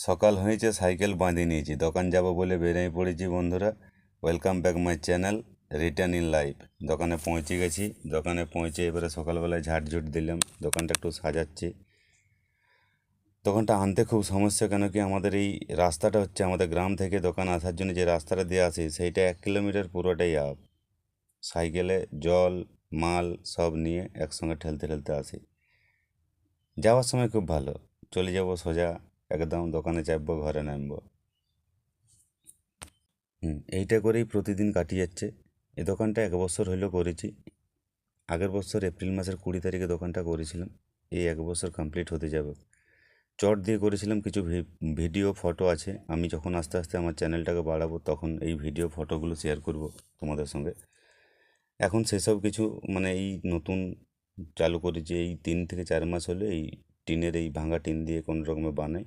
সকাল হয়েছে, সাইকেল বাঁধিয়ে নিয়েছি, দোকান যাব বলে বেরিয়ে পড়েছি বন্ধুরা। Welcome back my channel return in life. দোকানে পৌঁছে গেছি। দোকানে পৌঁছে এবারে সকালবেলায় ঝাড়ঝুট দিলাম, দোকানটা একটু সাজাচ্ছি। দোকানটা আনতে খুব সমস্যা, কেন কি আমাদের এই রাস্তাটা হচ্ছে, আমাদের গ্রাম থেকে দোকান আসার জন্য যে রাস্তাটা দিয়ে আসি সেইটা 1 কিলোমিটার পুরোটাই আপ। সাইকেলে জল মাল সব নিয়ে একসঙ্গে ঠেলতে ঠেলতে আসি। যাওয়ার সময় খুব ভালো, চলে যাব সোজা, একদম দোকানে চাপবো, ঘরে নামবো। এইটা করেই প্রতিদিন কাটিয়ে যাচ্ছে। এই দোকানটা 1 বছর হইলো করেছি। আগের বছর এপ্রিল মাসের 20 তারিখে দোকানটা করেছিলাম। এই 1 বছর কমপ্লিট হতে যাবে। চট দিয়ে করেছিলাম, কিছু ভিডিও ফটো আছে। আমি যখন আস্তে আস্তে আমার চ্যানেলটাকে বাড়াবো তখন এই ভিডিও ফটোগুলো শেয়ার করব তোমাদের সঙ্গে। এখন সেসব কিছু মানে এই নতুন চালু করেছি, এই 3 থেকে 4 মাস হলে এই টিনের, এই ভাঙা টিন দিয়ে কোনো রকমে বানাই।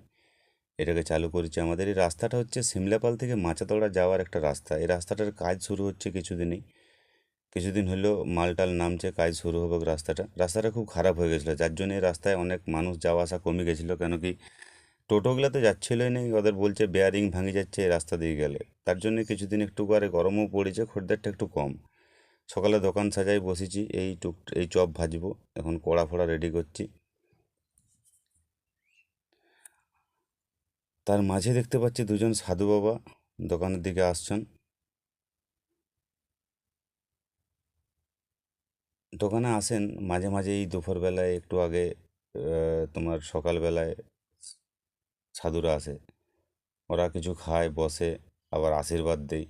এটাকে চালু করেছি। আমাদের এই রাস্তাটা হচ্ছে সিমলাপাল থেকে মাচাতড়া যাওয়ার একটা রাস্তা। এই রাস্তাটার কাজ শুরু হচ্ছে কিছুদিনেই, কিছুদিন হলো মালটাল নামছে, কাজ শুরু হবে। রাস্তাটা খুব খারাপ হয়ে গেছিলো, যার জন্য এই রাস্তায় অনেক মানুষ যাওয়া আসা কমে গেছিলো। কেন কি টোটোগুলো তো যাচ্ছিলোই নেই, ওদের বলছে বেয়ারিং ভাঙে যাচ্ছে এই রাস্তা দিয়ে গেলে। তার জন্য কিছুদিন একটু করে গরমও পড়েছে, খরিদ্দারটা একটু কম। সকালে দোকান সাজাই বসেছি, এই চপ ভাজবো, এখন কড়া ফড়া রেডি করছি। তার মাঝে দেখতে পাচ্ছি দুজন সাধু বাবা দোকানের দিকে আসছেন। দোকানে আসেন মাঝে মাঝে, এই দুপুরবেলায় একটু আগে, তোমার সকালবেলায় সাধুরা আসে। ওরা কিছু খায়, বসে, আবার আশীর্বাদ দেয়,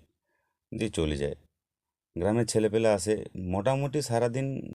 দিয়ে চলে যায়। গ্রামের ছেলেপেলে আসে, মোটামুটি সারাদিন